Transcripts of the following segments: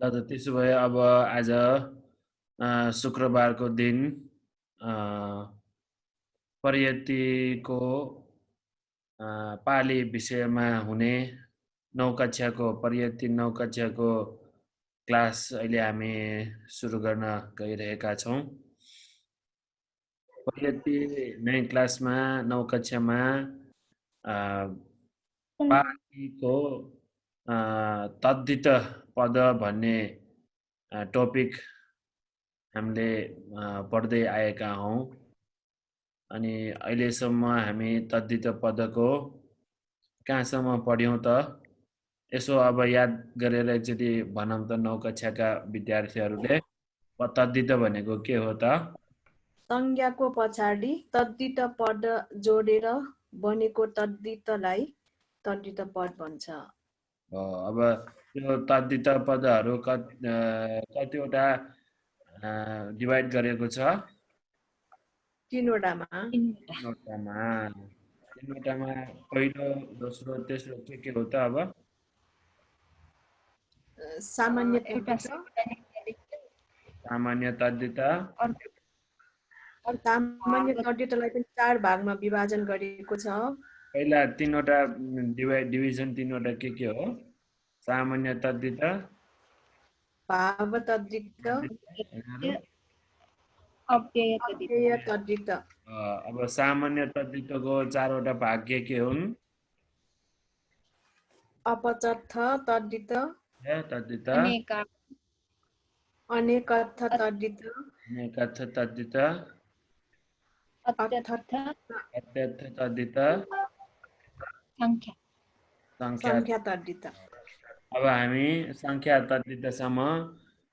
ल त त्यसो भए अब आज शुक्रबारको दिन अ, परियतिको पाली विषयमा हुने परियति 9 कक्षाको क्लास अहिले हामी सुरु गर्न गइरहेका छौँ। परियति 9 क्लासमा 9 कक्षामा अ, पालीको तद्धित पद भन्ने टपिक हामीले पढ्दै आएका हौँ। अनि अहिलेसम्म हामी तद्धित पदको कहाँसम्म पढ्यौँ त? यसो अब याद गरेर एकचोटि भनौँ त 9 कक्षाका विद्यार्थीहरूले तद्धित भनेको के हो त? संज्ञाको पछाडि तद्धित पद जोडेर बनेको तद्धितलाई तद्धित पद भन्छ। अब त्यो तद्धित पदहरू कतिवटा डिभाइड गरेको छ? तीनवटामा तिनवटामा। तिनवटामा पहिलो, दोस्रो, तेस्रो के हो त अब? सामान्य एउटा तद्धित, सामान्य तद्धित, सामान्य तद्धितलाई पनि 4 भागमा विभाजन गरिएको छ। पहिला तीनवटा डिभिजन तीनवटा के हो? सामान्य तद्धित, भाव तद्धित, अव्यय अव्यय तद्धित। अब सामान्य तद्धितको 4वटा भाग के हुन्? अपचर्थ तद्धित, तद्धित, अनेकर्थ तद्धित, अनेकर्थ तद्धित, अत्यर्थ अत्यर्थ तद्धित, संख्या। संख्या तद्धित। अब हामी संख्या तद्धितसम्म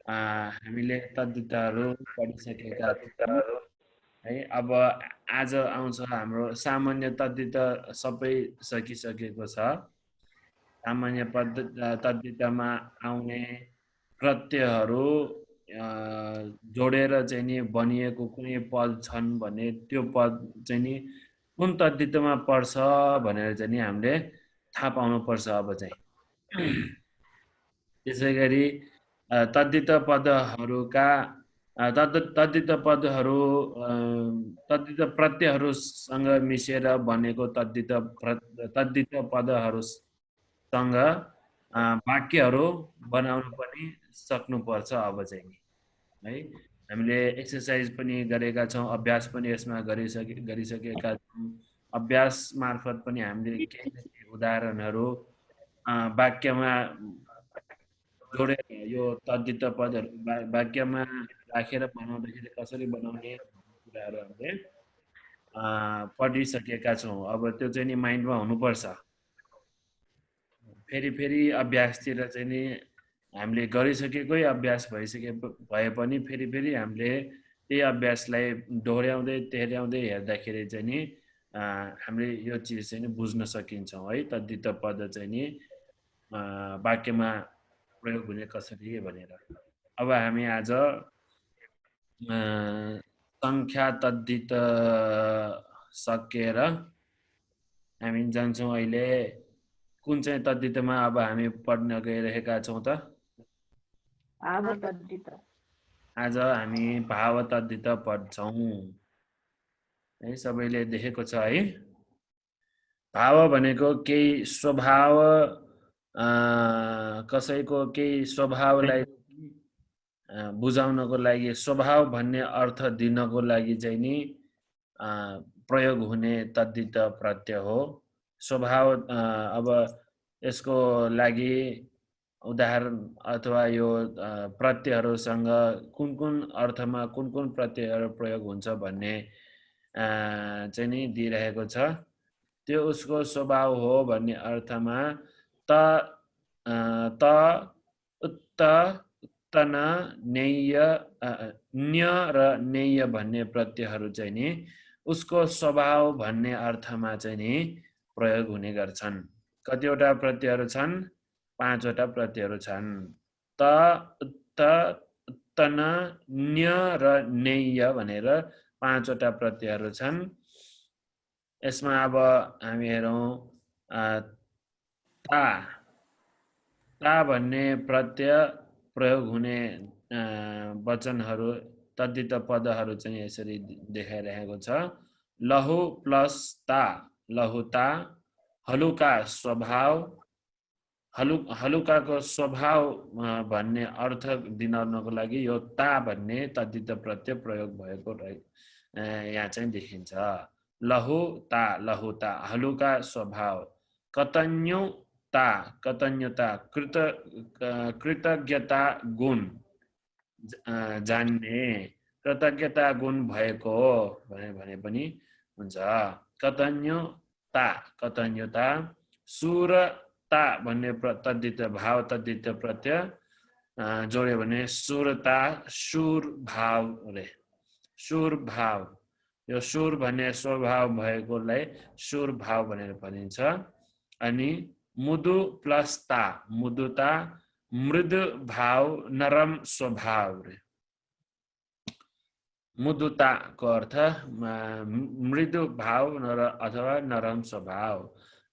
हामीले तद्धितहरू पढिसकेका छौँ है। अब आज आउँछ हाम्रो सामान्य तद्धित, सबै सकिसकेको छ। सामान्य तद्धितमा आउने प्रत्ययहरू जोडेर चाहिँ नि बनिएको कुनै पद छन् भने त्यो पद चाहिँ नि कुन तद्धितमा पर्छ भनेर चाहिँ नि हामीले थाहा पाउनुपर्छ अब चाहिँ। त्यसै गरी तद्धित पदहरूका तद्धित पदहरू तद्धित प्रत्ययहरूसँग मिसेर बनेको तद्धित पदहरूसँग वाक्यहरू बनाउन पनि सक्नुपर्छ अब चाहिँ है। हामीले एक्सर्साइज पनि गरेका छौँ, अभ्यास पनि यसमा गरिसकेका छौँ। अभ्यास मार्फत पनि हामीले केही उदाहरणहरू वाक्यमा जोडेर यो तद्धित पदहरू वाक्यमा राखेर बनाउँदाखेरि कसरी बनाउने कुराहरू हामीले पढिसकेका छौँ। अब त्यो चाहिँ नि माइन्डमा हुनुपर्छ। फेरि अभ्यासतिर चाहिँ नि हामीले गरिसकेकै अभ्यास भए पनि फेरि हामीले त्यही अभ्यासलाई दोहोऱ्याउँदै हेर्दाखेरि चाहिँ नि हामीले यो चिज चाहिँ नि बुझ्न सकिन्छौँ है। तद्धित पद चाहिँ नि वाक्यमा प्रयोग हुने कसरी भनेर। अब हामी आज संख्या तद्धित सकेर हामी जान्छौँ अहिले कुन चाहिँ तद्धितमा अब हामी पढ्न गइरहेका छौँ त? भाव तद्धित। आज हामी भाव तद्धित पढ्छौँ है। सबैले देखेको छ है। भाव भनेको केही स्वभाव, कसैको केही स्वभावलाई बुझाउनको लागि, स्वभाव भन्ने अर्थ दिनको लागि चाहिँ नि प्रयोग हुने तद्धित प्रत्यय हो। स्वभाव अब यसको लागि उदाहरण अथवा यो प्रत्ययहरूसँग कुन अर्थमा कुन प्रत्ययहरू प्रयोग हुन्छ भन्ने चाहिँ नि दिइरहेको छ। त्यो उसको स्वभाव हो भन्ने अर्थमा त, उत्त, तन, नेय, न्य र नेय भन्ने प्रत्ययहरू चाहिँ नि उसको स्वभाव भन्ने अर्थमा चाहिँ नि प्रयोग हुने गर्छन्। कतिवटा प्रत्ययहरू छन्? 5वटा प्रत्ययहरू छन्। त, उत्त, तन, न्य र नेय भनेर 5वटा प्रत्ययहरू छन्। यसमा अब हामी हेरौँ ता भन्ने प्रत्यय प्रयोग हुने वचनहरू तद्धित पदहरू चाहिँ यसरी देखाइरहेको छ। लहु प्लस ता, लहुता, हलुका स्वभाव, हलुकाको स्वभाव भन्ने अर्थ दिनको लागि यो ता भन्ने तद्धित प्रत्यय प्रयोग भएको यहाँ चाहिँ देखिन्छ। लहु ता, लहुता, हलुका स्वभाव, कतन्युता, कतन्युता, कृतज्ञता गुण जान्ने, कृतज्ञता गुण भएको भने पनि हुन्छ। कतन्युता, कतन्युता, सुरता भन्ने तद्धित भाव तद्धित प्रत्यय जोड्यो भने सुरता, सुर भाव रे, सुर भाव। यो सुर भन्ने स्वभाव भएकोलाई सुर भाव भनेर भनिन्छ। अनि मुदु प्लस ता, मुदुता, मृदु भाव, नरम स्वभाव रे। मुदुता को अर्थ मृदु भाव अथवा नरम स्वभाव।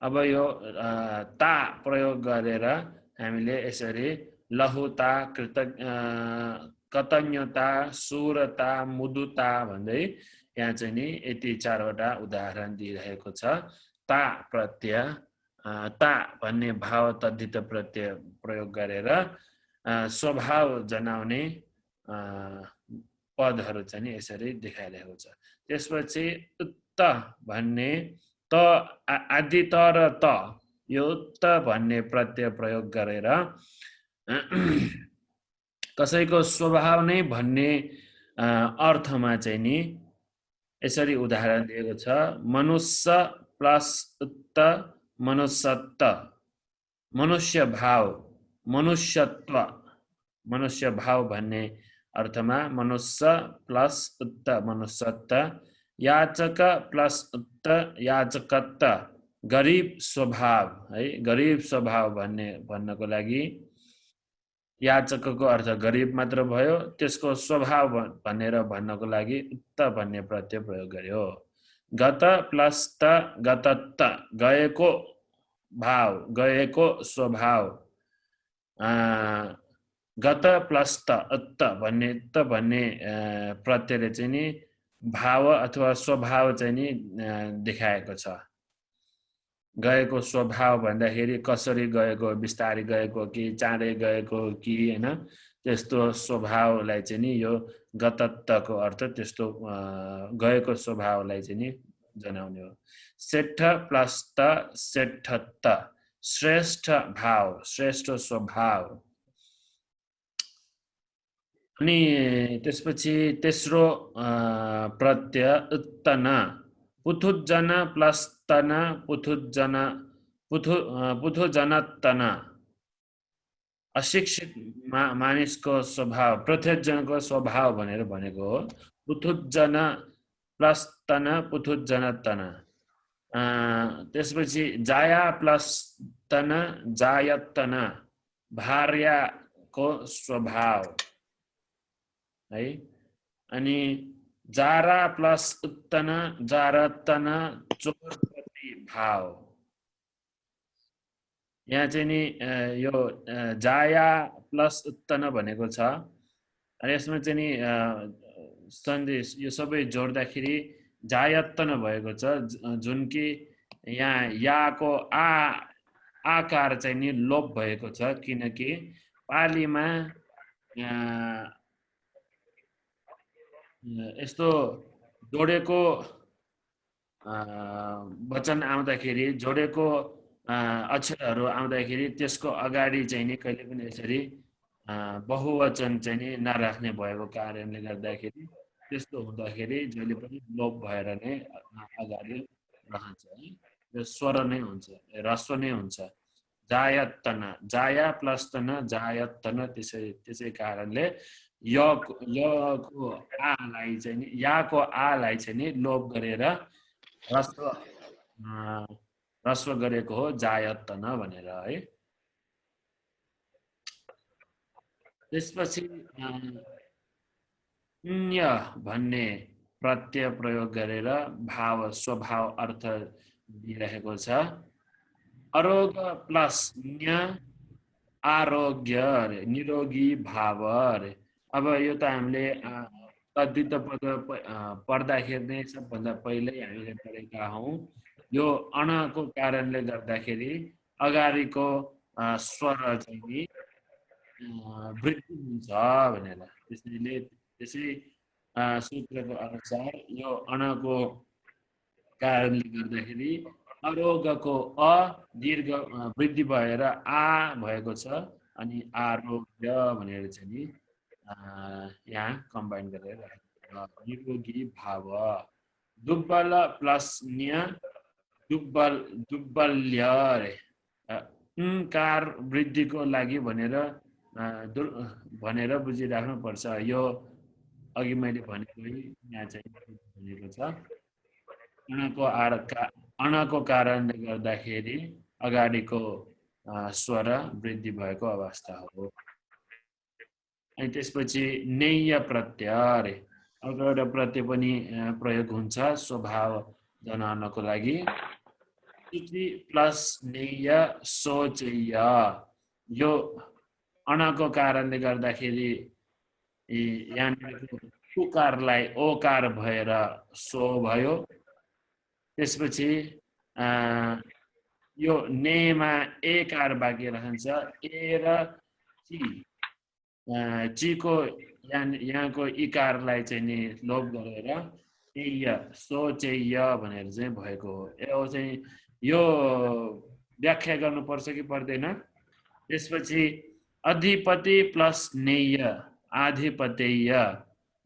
अब यो ता प्रयोग गरेर हामीले यसरी लहुता, कतन्यता, सुरता, मुदुता भन्दै यहाँ चाहिँ नि यति चारवटा उदाहरण दिइरहेको छ। ता प्रत्यय, ता भन्ने भाव तद्धित प्रत्यय प्रयोग गरेर स्वभाव जनाउने पदहरू चाहिँ नि यसरी देखाइरहेको छ। त्यसपछि त भन्ने त, आदि त र त, यो त भन्ने प्रत्यय प्रयोग गरेर कसैको स्वभाव नै भन्ने अर्थमा चाहिँ नि यसरी उदाहरण दिएको छ। मनुष्य प्लस त, मनुष्यत्व, मनुष्य भाव, मनुष्यत्व, मनुष्य भाव भन्ने अर्थमा मनुष्य प्लस उत्त, मनुष्यत्व, याचक प्लस उत्त, याचकत्व, गरिब स्वभाव है, गरिब स्वभाव भन्नको लागि याचकको अर्थ गरिब मात्र भयो, त्यसको स्वभाव भनेर भन्नको लागि उत्त भन्ने प्रत्यय प्रयोग गर्यो। गत प्लस त, गतत्व, गएको भाव, गएको स्वभाव, गत प्लस त, उत्त भन्ने प्रत्ययले चाहिँ नि भाव अथवा स्वभाव चाहिँ नि देखाएको छ। गएको स्वभाव भन्दाखेरि कसरी गएको, बिस्तारै गएको कि चाँडै गएको कि हैन, त्यस्तो स्वभावलाई चाहिँ नि यो गतत्वको अर्थ त्यस्तो गएको स्वभावलाई चाहिँ नि जनाउने हो। सेठ प्लस त, सेठत्व, श्रेष्ठ भाव, श्रेष्ठ स्वभाव। अनि त्यसपछि तेस्रो प्रत्यय उत्तन, पुथुजना प्लस तना, पुथुजना, पुथुजनतन, अशिक्षित मानिसको स्वभाव, प्रत्येकजनको स्वभाव भनेर भनेको हो। पुथुजन प्लस तन, पुथुजनतन। त्यसपछि जाया प्लस तन, जायतन, भार्याको स्वभाव है। अनि जारा प्लस उत्तन, जारतन, चोर प्रति भाव। यहाँ चाहिँ नि यो जाया प्लस उत्तन भनेको छ। अनि यसमा चाहिँ नि सन्देश यो सबै जोड्दाखेरि जायतन भएको छ, जुन कि यहाँ याको आकार चाहिँ नि लोप भएको छ, किनकि पालीमा यस्तो जोडेको वचन आउँदाखेरि, जोडेको अक्षरहरू आउँदाखेरि त्यसको अगाडि चाहिँ नि कहिले पनि यसरी बहुवचन चाहिँ नि नराख्ने भएको कारणले गर्दाखेरि त्यस्तो हुँदाखेरि जहिले पनि लोप भएर नै अगाडि रहन्छ है। यो स्वर नै हुन्छ, ह्रस्व नै हुन्छ। जायतन, जाया प्लस तन, जायतन, त्यसै कारणले यको आलाई चाहिँ नि, याको आलाई चाहिँ नि लोप गरेर ह्रस्व गरेको हो जायतन भनेर है। त्यसपछि न्य भन्ने प्रत्यय प्रयोग गरेर भाव स्वभाव अर्थ दिइरहेको छ। अरोग प्लस न्य, आरोग्य अरे निरोगी भाव अरे अब यो त हामीले तद्धित पद पढ्दाखेरि नै सबभन्दा पहिल्यै हामीले पढेका हौँ यो अणको कारणले गर्दाखेरि अगाडिको स्वर चाहिँ नि वृद्धि हुन्छ भनेर त्यसैले त्यसै सूत्रको अनुसार यो अणको कारणले गर्दाखेरि अरोगको अ दीर्घ वृद्धि भएर आ भएको छ अनि आरोग्य भनेर चाहिँ नि यहाँ कम्बाइन गरेर राखेको छ निरोगी भाव दुब्बल प्लस न्य दुब्बल दुब्बल्य अरे कार वृद्धिको लागि भनेर बुझिराख्नुपर्छ यो अघि मैले भनेको यहाँ चाहिँ भनेको छ अणको कारणले गर्दाखेरि अगाडिको स्वर वृद्धि भएको अवस्था हो अनि त्यसपछि नेय प्रत्यय अरे अर्को एउटा प्रत्यय पनि प्रयोग हुन्छ स्वभाव जनाउनको लागि सूची प्लस नेय सोचेय यो अणको कारणले गर्दाखेरि यहाँनिर उकारलाई ओकार भएर सो भयो त्यसपछि यो नेमा एकार बाँकी रहन्छ ए र ची चीको यहाँको इकारलाई चाहिँ नि लोप गरेर एय सोचेय भनेर चाहिँ भएको हो यो चाहिँ यो व्याख्या गर्नुपर्छ कि पर्दैन त्यसपछि अधिपति प्लस नेय आधिपतेय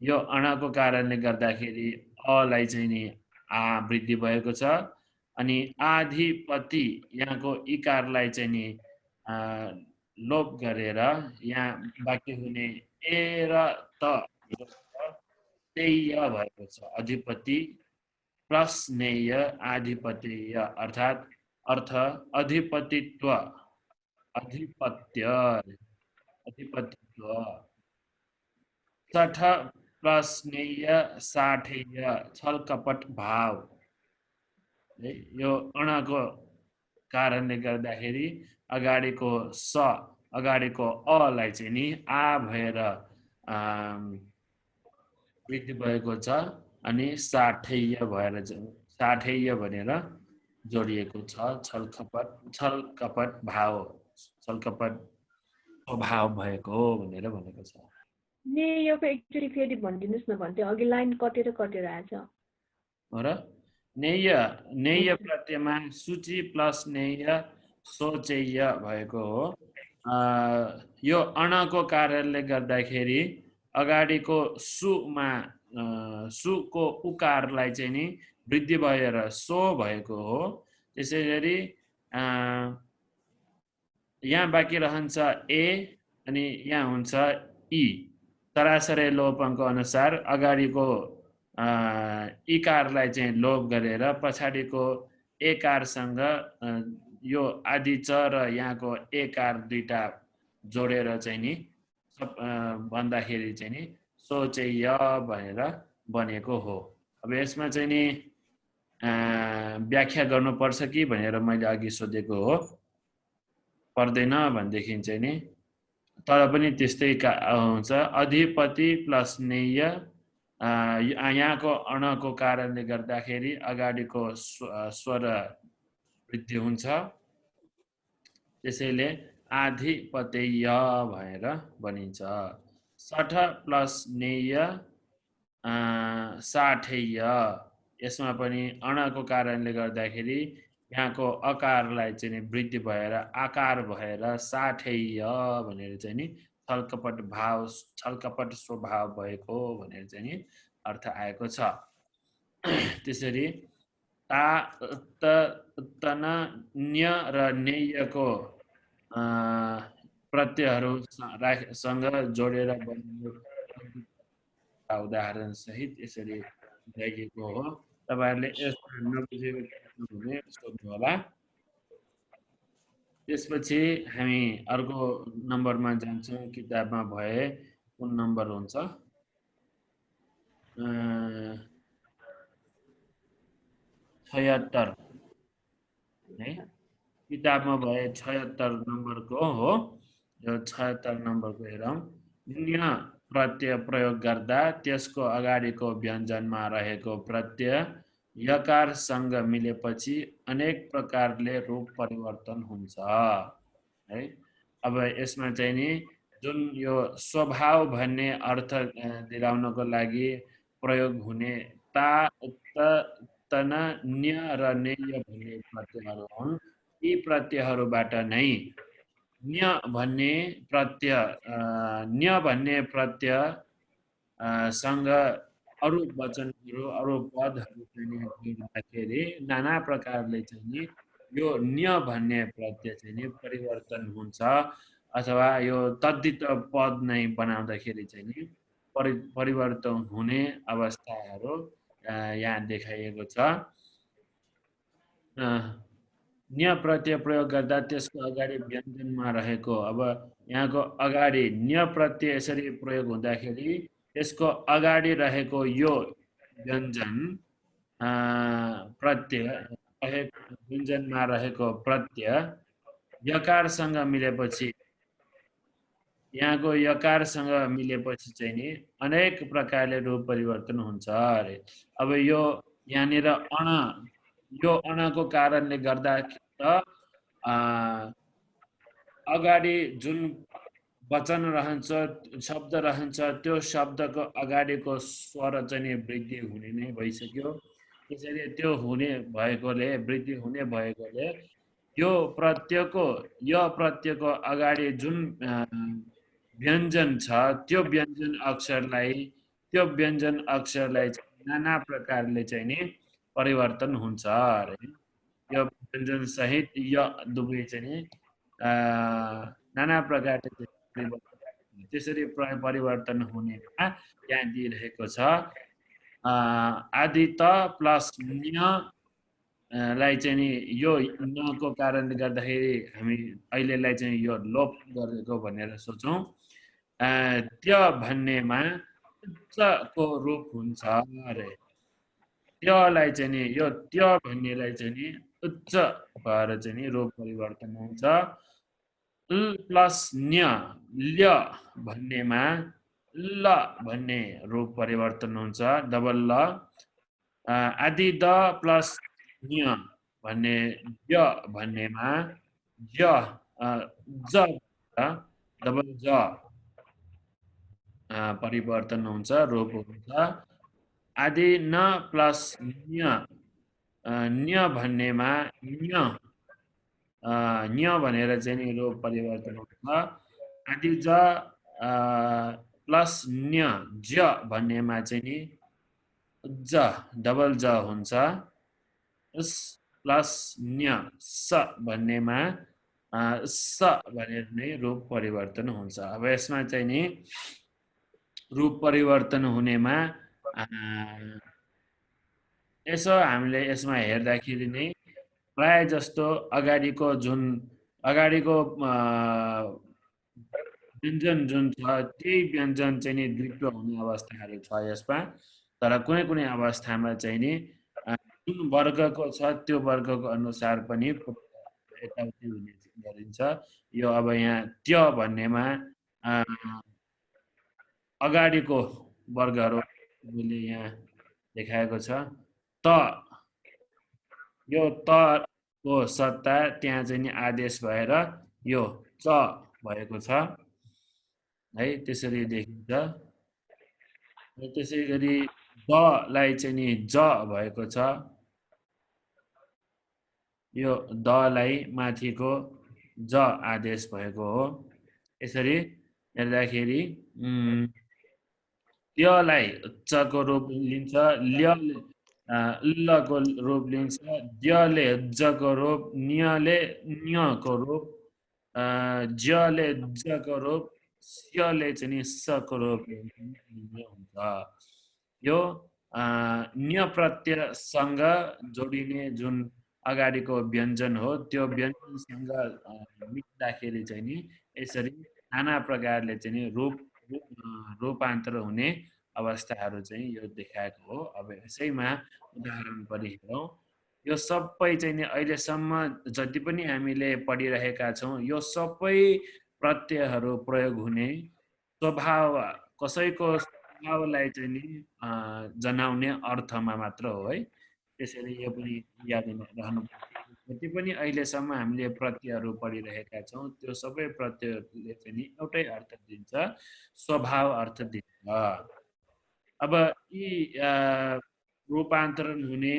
यो अणको कारणले गर्दाखेरि अलाई चाहिँ नि वृद्धि भएको छ अनि आधिपति यहाँको इकारलाई चाहिँ नि लोप गरेर यहाँ बाँकी हुने ए र त तेय भएको छ अधिपति प्लस नेय आधिपतेय अर्थात् अर्थ अधिपतित्व अधिपतित्व सठ प्लस नेय साठेय छल कपट भाव यो अणको कारणले गर्दाखेरि अगाडिको अगाडिको अलाई चाहिँ नि आ भएर वृद्धि भएको छ अनि साठेय भनेर जोडिएको छ छल कपट भाव छल कपट स्वभाव भएको भनेर भनेको छ नेयको एकचोटि फेरि भनिदिनुहोस् न भन्थ्यो अघि लाइन कटेर आएछ र नेय प्रत्ययमा सूची प्लस नेय सोचेय भएको हो यो अणको कारणले गर्दाखेरि अगाडिको सुको उकारलाई चाहिँ नि वृद्धि भएर सो भएको हो त्यसै गरी यहाँ बाँकी रहन्छ ए अनि यहाँ हुन्छ ई सरासरी लोपको अनुसार अगाडिको इकारलाई चाहिँ लोप गरेर पछाडिको एकारसँग यो आदि च र यहाँको एकार दुईटा जोडेर चाहिँ नि भन्दाखेरि चाहिँ नि सोचेय भनेर बनेको हो अब यसमा चाहिँ नि व्याख्या गर्नुपर्छ कि भनेर मैले अघि सोधेको हो पर्दैन भनेदेखि चाहिँ नि तर पनि त्यस्तै हुन्छ अधिपति प्लस नेय यहाँको अणको कारणले गर्दाखेरि अगाडिको स्वर वृद्धि हुन्छ त्यसैले आधिपतेय भनेर बनिन्छ सठ प्लस नेय साठेय यसमा पनि अणको कारणले गर्दाखेरि यहाँको अकारलाई चाहिँ वृद्धि भएर आकार भएर साठेय भनेर चाहिँ नि छलकपट स्वभाव भएको भनेर चाहिँ नि अर्थ आएको छ त्यसरी ता तन न्य र नेयको प्रत्ययहरूसँग जोडेर उदाहरण सहित यसरी लेखेको हो तपाईहरुले यसमा नबुझेको भने सोध्नु होला त्यसपछि हामी अर्को नम्बरमा जान्छौं किताबमा भए कुन नम्बर हुन्छ 76 है किताबमा भए 76 नम्बरको हो यो 76 नम्बरको हेरौँ। न्य प्रत्यय प्रयोग गर्दा त्यसको अगाडिको व्यञ्जनमा रहेको प्रत्यय यकारसँग मिलेपछि अनेक प्रकारले रूप परिवर्तन हुन्छ है। अब यसमा चाहिँ नि जुन यो स्वभाव भन्ने अर्थ दिलाउनको लागि प्रयोग हुने ता, त, तना, न्य र नेय भन्ने प्रत्ययहरू हुन्। यी प्रत्ययहरूबाट नै न्य भन्ने प्रत्यय न्य भन्ने प्रत्यय सँग अरू वचनहरू अरू पदहरू चाहिँ नि जोड्दाखेरि नाना प्रकारले चाहिँ नि यो न्य भन्ने प्रत्यय चाहिँ नि परिवर्तन हुन्छ अथवा यो तद्धित पद नै बनाउँदाखेरि चाहिँ नि परिवर्तन हुने अवस्थाहरू यहाँ देखाइएको छ। न्य प्रत्यय प्रयोग गर्दा त्यसको अगाडि व्यञ्जनमा रहेको, अब यहाँको अगाडि न्य प्रत्यय यसरी प्रयोग हुँदाखेरि त्यसको अगाडि रहेको यो व्यञ्जन प्रत्यय व्यञ्जनमा रहेको प्रत्यय यकारसँग मिलेपछि यहाँको यकारसँग मिलेपछि चाहिँ नि अनेक प्रकारले रूप परिवर्तन हुन्छ अरे। अब यो यहाँनिर यो अणको कारणले गर्दा अगाडि जुन वचन रहन्छ शब्द रहन्छ त्यो शब्दको अगाडिको स्वर चाहिँ नि वृद्धि हुने नै भइसक्यो। त्यसैले त्यो हुने भएकोले वृद्धि हुने भएकोले यो प्रत्ययको अगाडि जुन व्यञ्जन छ त्यो व्यञ्जन अक्षरलाई नाना प्रकारले चाहिँ नि परिवर्तन हुन्छ अरे। यो व्यञ्जन सहित यो दुवै चाहिँ नि नाना प्रकारले त्यसरी परिवर्तन हुनेमा यहाँ दिइरहेको छ। आदि त प्लस न्य लाई चाहिँ नि यो नको कारणले गर्दाखेरि हामी अहिलेलाई चाहिँ यो लोप गरेको भनेर सोचौँ। त्यो भन्नेमा को रूप हुन्छ अरे। त्योलाई चाहिँ नि यो त्यो भन्नेलाई चाहिँ नि उच्च भएर चाहिँ नि रूप परिवर्तन हुन्छ। ल प्लस न्य ल्य भन्नेमा ल भन्ने रूप परिवर्तन हुन्छ डबल ल। आदि द प्लस न्य भन्ने य भन्नेमा ज डबल ज परिवर्तन हुन्छ रूप हुन्छ। आदि न प्लस न्य भन्नेमा न्य भनेर चाहिँ नि रूप परिवर्तन हुन्छ। आदि ज प्लस न्य ज भन्नेमा चाहिँ नि ज डबल ज हुन्छ। स प्लस न्य स भन्नेमा स भनेर नै रूप परिवर्तन हुन्छ। अब यसमा चाहिँ नि रूप परिवर्तन हुनेमा यसो हामीले यसमा हेर्दाखेरि नै प्राय जस्तो अगाडिको व्यञ्जन जुन छ त्यही व्यञ्जन चाहिँ नि द्वित्व हुने अवस्थाहरू छ यसमा। तर कुनै कुनै अवस्थामा चाहिँ नि जुन वर्गको छ त्यो वर्गको अनुसार पनि यताउति हुने गरिन्छ। यो अब यहाँ त्यो भन्नेमा अगाडिको वर्गहरूले यहाँ देखाएको छ। त यो त को सट्टा त्यहाँ चाहिँ नि आदेश भएर यो च भएको छ है, त्यसरी देखिन्छ। त्यसै गरी द लाई चाहिँ नि ज भएको छ। यो द लाई माथिको ज आदेश भएको हो। यसरी हेर्दाखेरि त्योलाई चको रूप लिन्छ, लको रूप लिन्छ, ज्यले जको रूप, न्यले न्यको रूप, ज्यले जको रूप, स्यले चाहिँ नि सको रूप हुन्छ। यो न्य प्रत्ययसँग जोडिने जुन अगाडिको व्यञ्जन हो त्यो व्यञ्जनसँग मिल्दाखेरि चाहिँ नि यसरी नाना प्रकारले चाहिँ नि रूपान्तर हुने अवस्थाहरू चाहिँ यो देखाएको हो। अब यसैमा उदाहरण पनि हेरौँ। यो सबै चाहिँ नि अहिलेसम्म जति पनि हामीले पढिरहेका छौँ यो सबै प्रत्ययहरू प्रयोग हुने स्वभाव कसैको स्वभावलाई चाहिँ नि जनाउने अर्थमा मात्र हो है। त्यसैले यो पनि याद रहनुपर्छ। जति पनि अहिलेसम्म हामीले प्रत्ययहरू पढिरहेका छौँ त्यो सबै प्रत्ययले चाहिँ नि एउटै अर्थ दिन्छ, स्वभाव अर्थ दिन्छ। अब यी रूपान्तरण हुने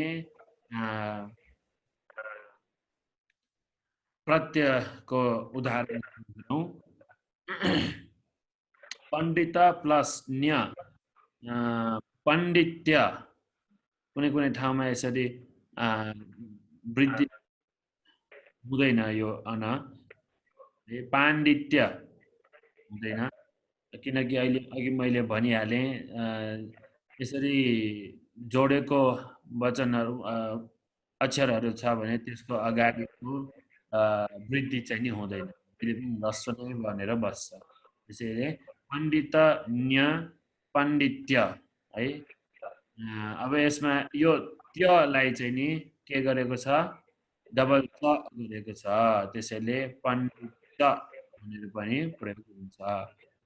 प्रत्ययको उदाहरण हेरौँ। पण्डित प्लस न्य पण्डित्य, कुनै कुनै ठाउँमा यसरी वृद्धि हुँदैन, यो अन पाण्डित्य हुँदैन, किनकि अहिले अघि मैले भनिहालेँ यसरी जोडेको वचनहरू अक्षरहरू छ भने त्यसको अगाडिको वृद्धि चाहिँ नि हुँदैन, फेरि पनि ह्रस्व नै बनेर बस्छ। त्यसैले पण्डित न्य पण्डित्य है। अब यसमा यो त्यलाई चाहिँ नि के गरेको छ, डबल च गरेको छ, त्यसैले पण्डित भनेर पनि प्रयोग हुन्छ।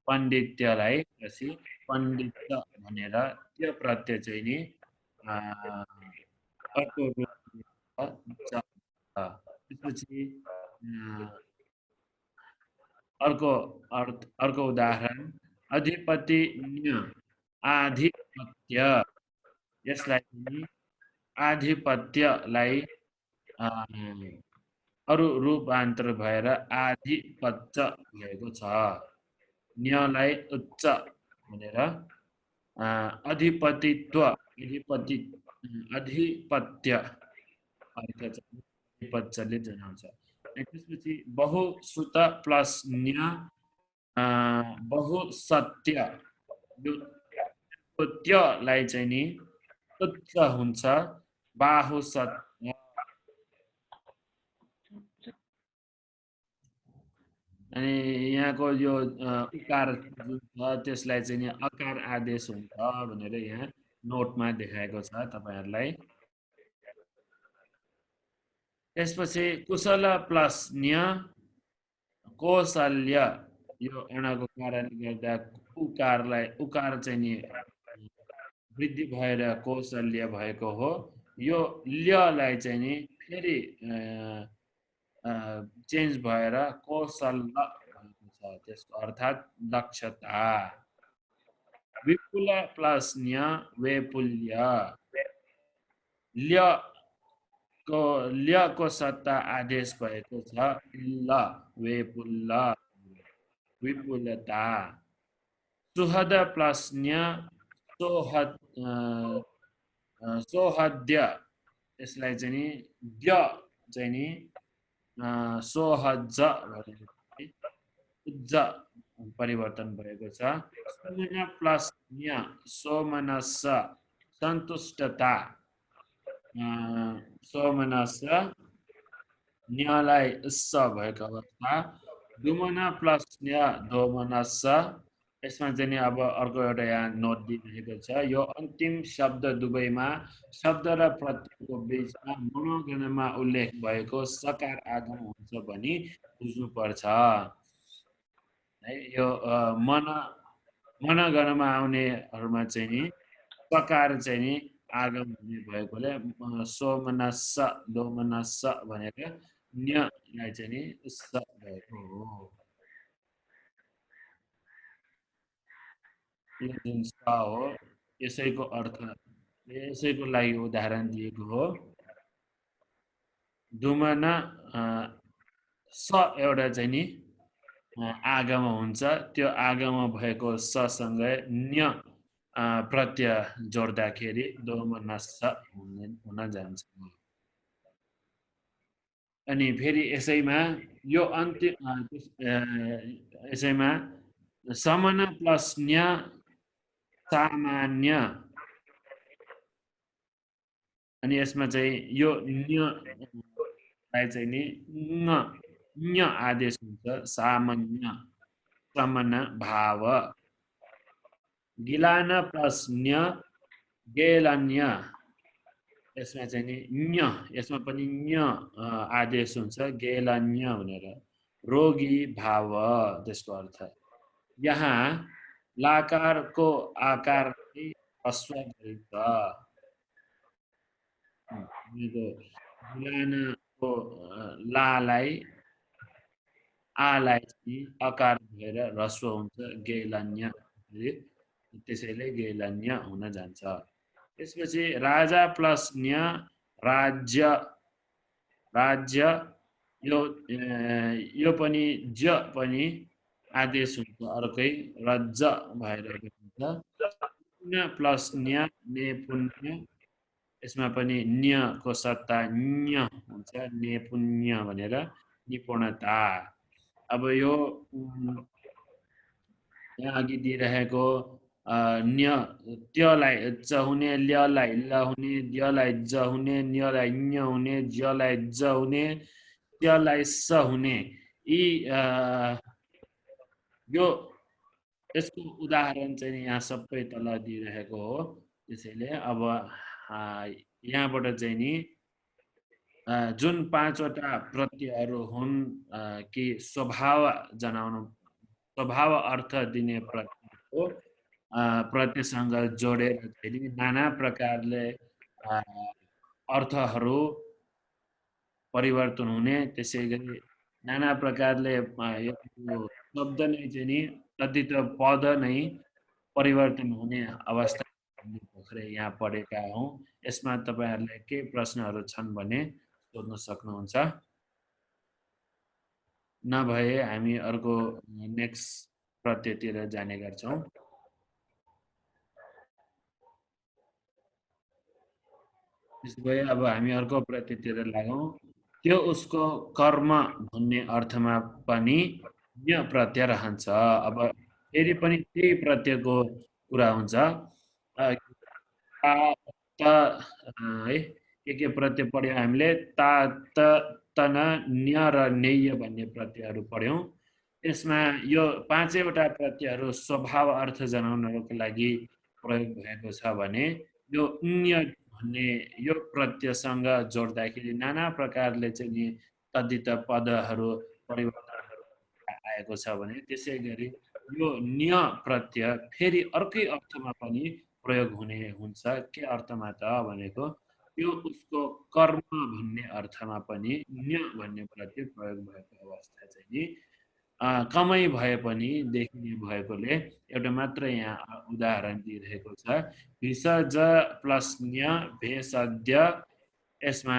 पण्डित्यलाई पछि पण्डित भनेर त्यो प्रत्यय चाहिँ नि अर्को त्यसपछि अर्को उदाहरण अधिपति न्य आधिपत्य। यसलाई आधिपत्यलाई अरु रूपान्तर भएर आधिपत्य भएको छ। न्यलाई उच्च भनेर अधिपतित्व अधिपत्य अधिपत्यले जनाउँछ। त्यसपछि बहुसुत प्लस न्य बहुसत्य, यो त्यलाई चाहिँ नि उच्च हुन्छ, बाहुसत्य। अनि यहाँको यो उकार जुन छ त्यसलाई चाहिँ नि अकार आदेश हुन्छ भनेर यहाँ नोटमा देखाएको छ तपाईहरुलाई। त्यसपछि कुशल प्लस न्य कौशल्य, यो अणको कारणले गर्दा उकार चाहिँ नि वृद्धि भएर कौशल्य भएको हो। यो ल्यलाई चाहिँ नि फेरि चेन्ज भएर कौशल्य भएको छ, त्यसको अर्थात् दक्षता। विपुल प्लस न्य वैपुल्य, ल्यको सत्ता आदेश भएको छ ल, वैपुल्य विपुलता। सुहद प्लस न्य सोहद्य, यसलाई चाहिँ नि द्य चाहिँ नि सोहज उज्ज परिवर्तन भएको छ। सोमन प्लस न्य सोमनस सन्तुष्टता, सोमनस न्यलाई उस्स भएको अवस्था। दुमन प्लस न्य दोमनस, यसमा चाहिँ नि अब अर्को एउटा यहाँ नोट दिइरहेको छ, यो अन्तिम शब्द दुवैमा शब्द र प्रत्ययको बीचमा मनोगणमा उल्लेख भएको सकार आगम हुन्छ भनी बुझ्नुपर्छ है। यो मनगणमा आउनेहरुमा चाहिँ नि सकार चाहिँ नि आगम हुने भएकोले सोमनस्स दोमनस्स भनेर न्यलाई चाहिँ नि उस्स भएको हो। यो जुन स हो यसैको अर्थ, यसैको लागि उदाहरण दिएको हो। दुमन स एउटा चाहिँ नि आगम हुन्छ, त्यो आगम भएको ससँगै न्य प्रत्यय जोड्दाखेरि दोमनस्स हुन जान्छ। अनि फेरि यसैमा यो अन्तिम यसैमा समन प्लस न्य सामान्य, अनि यसमा चाहिँ यो न्यलाई चाहिँ नि न्य आदेश हुन्छ, सामान्य समन भाव। गिलान प्लस न्य गेलन्य, यसमा चाहिँ नि न्य, यसमा पनि न्य आदेश हुन्छ गेलन्य भनेर। रोगी भाव त्यसको अर्थ। यहाँ लाकारको आकारलाई ह्रस्व गरिन्छ। यो जुलानाको लालाई आलाई चाहिँ अकार भएर ह्रस्व हुन्छ गेलन्य, त्यसैले गेलन्य हुन जान्छ। त्यसपछि राजा प्लस न्य राज्य, राज्य यो पनि ज पनि आदेश हुन्छ अर्कै रज्ज भएर हुन्छ। पुण्य प्लस न्य नेपुण्य, यसमा पनि न्यको सट्टा न्य हुन्छ नेपुण्य भनेर निपुणता। अब यो यहाँ अघि दिइरहेको न्य त्यलाई च हुने, ल्यलाई ल हुने, द्यलाई ज हुने, न्यलाई न्य हुने, ज्यलाई ज हुने, त्यलाई स हुने, यी यो यसको उदाहरण चाहिँ यहाँ सबै तल दिइरहेको हो। त्यसैले अब यहाँबाट चाहिँ नि जुन 5 वटा प्रत्ययहरू हुन् कि स्वभाव जनाउनु, स्वभाव अर्थ दिने प्रत्ययको प्रत्ययसँग जोडेर चाहिँ नाना प्रकारले अर्थहरू परिवर्तन हुने, त्यसै गरी नाना प्रकारले यो शब्द नै चाहिँ नि तद्धित पद नै परिवर्तन हुने अवस्था हामीले भर्खरै यहाँ पढेका हौँ। यसमा तपाईँहरूलाई के प्रश्नहरू छन् भने सोध्न सक्नुहुन्छ। नभए हामी अर्को नेक्स्ट प्रत्ययतिर जाने गर्छौँ। त्यसो भए अब हामी अर्को प्रत्ययतिर लागौँ। त्यो उसको कर्म भन्ने अर्थमा पनि न्य प्रत्यय रहन्छ। अब फेरि पनि त्यही प्रत्ययको कुरा हुन्छ। ता त है के प्रत्यय पढ्यौँ हामीले? ता त तना न्य र नेय भन्ने प्रत्ययहरू पढ्यौँ। यसमा यो 5 वटा प्रत्ययहरू स्वभाव अर्थ जनाउनको लागि प्रयोग भएको छ भने यो न्य भन्ने यो प्रत्ययसँग जोड्दाखेरि नाना प्रकारले चाहिँ नि तद्धित पदहरू परिवर्तनहरू आएको छ भने, त्यसै गरी यो न्य प्रत्यय फेरि अर्कै अर्थमा पनि प्रयोग हुने हुन्छ। के अर्थमा त भनेको यो उसको कर्म भन्ने अर्थमा पनि न्य भन्ने प्रत्यय प्रयोग भएको अवस्था चाहिँ नि कमै भए पनि देखिने भएकोले एउटा मात्र यहाँ उदाहरण दिइरहेको छ। भिषज प्लस न्य भेषज, यसमा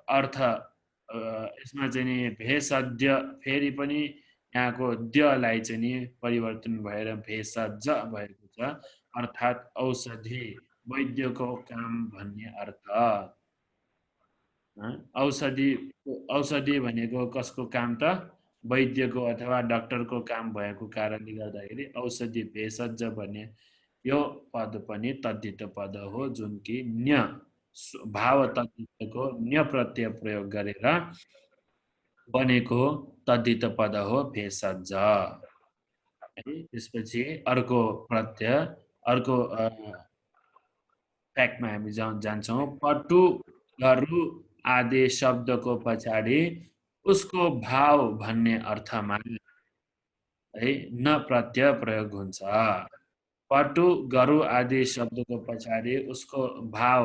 अर्थ यसमा चाहिँ नि भेषज फेरि पनि यहाँको द्यलाई चाहिँ नि परिवर्तन भएर भेषज भएको छ, अर्थात् औषधि, वैद्यको काम भन्ने अर्थ। औषधि भनेको कसको काम त? वैद्यको अथवा डाक्टरको काम भएको कारणले गर्दाखेरि औषधि भेषज भन्ने यो पद पनि तद्धित पद हो, जुन कि न्य भाव तद्धितको न्य प्रत्यय प्रयोग गरेर बनेको तद्धित पद हो भेषज। त्यसपछि अर्को प्रत्यय, अर्को फ्याक्टमा हामी जान्छौँ। पटु गरु आदि शब्दको पछाडि उसको भाव भन्ने अर्थमा है न प्रत्यय प्रयोग हुन्छ। पटु गरु आदि शब्दको पछाडि उसको भाव,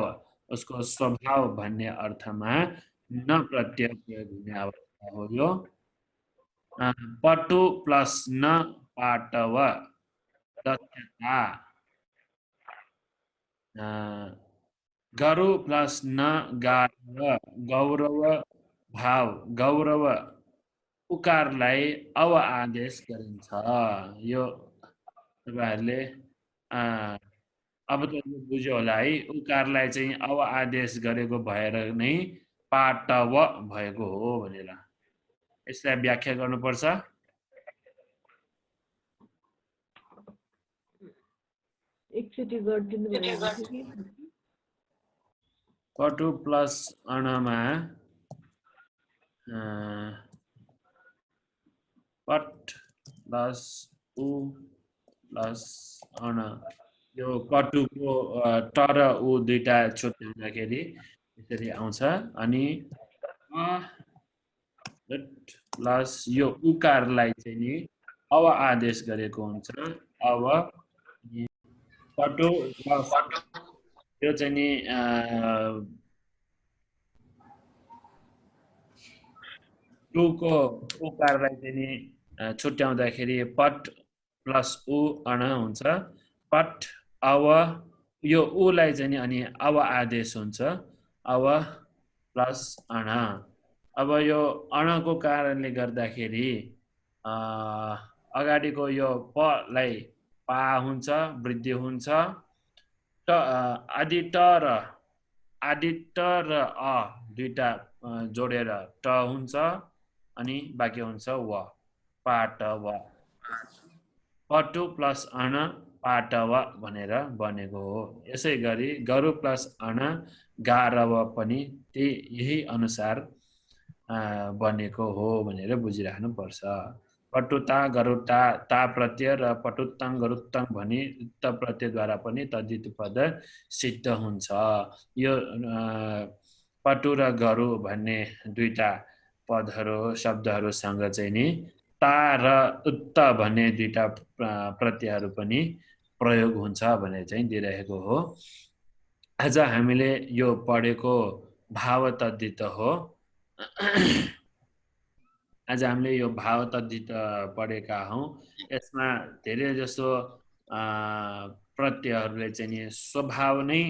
उसको स्वभाव भन्ने अर्थमा न प्रत्यय प्रयोग हुने अवस्था हो यो। पटु प्लस न पाटव, दक्षता। गरु प्लस न गारव, गौरव भाव, गौरव उकारलाई अव आदेश गरिन्छ। यो तपाईँहरूले अब त बुझ्यो होला है, उकारलाई चाहिँ अव आदेश गरेको भएर नै पाटव भएको हो भनेर। यसलाई व्याख्या गर्नुपर्छ। एकचोटि गरिदिनु भयो भने पटु प्लस अणमा पट प्लस उ प्लस अण, यो पटुको ट र उ दुईटा छुट्याउँदाखेरि यसरी आउँछ। अनि प्लस यो उकारलाई चाहिँ नि अव आदेश गरेको हुन्छ अव पटु प्लस यो चाहिँ नि टुको उकारलाई चाहिँ नि छुट्याउँदाखेरि पट प्लस उ अण हुन्छ पट अव यो उलाई चाहिँ नि अनि अव आदेश हुन्छ अव प्लस अण अब यो अणको कारणले गर्दाखेरि अगाडिको यो पलाई पा हुन्छ वृद्धि हुन्छ आदि ट र अ दुईटा जोडेर ट हुन्छ अनि बाँकी हुन्छ व पाटव पटु प्लस अण पाटव भनेर बनेको हो यसै गरी गरु प्लस अण गारव पनि यही अनुसार बनेको हो भनेर बुझिराख्नु पर्छ पटुता गरुता ता प्रत्यय र पटुत्ताङ गरुत्ताङ भनी त प्रत्ययद्वारा पनि तद्धित पद सिद्ध हुन्छ यो पटु र गरु भन्ने दुईटा पदहरू शब्दहरूसँग चाहिँ नि ता र उत्त भन्ने दुईटा प्रत्ययहरू पनि प्रयोग हुन्छ भनेर चाहिँ दिइरहेको हो आज हामीले यो पढेको भाव तद्धित हो आज हामीले यो भाव तद्धित पढेका हौं यसमा धेरै जसो प्रत्ययहरूले चाहिँ नि स्वभाव नै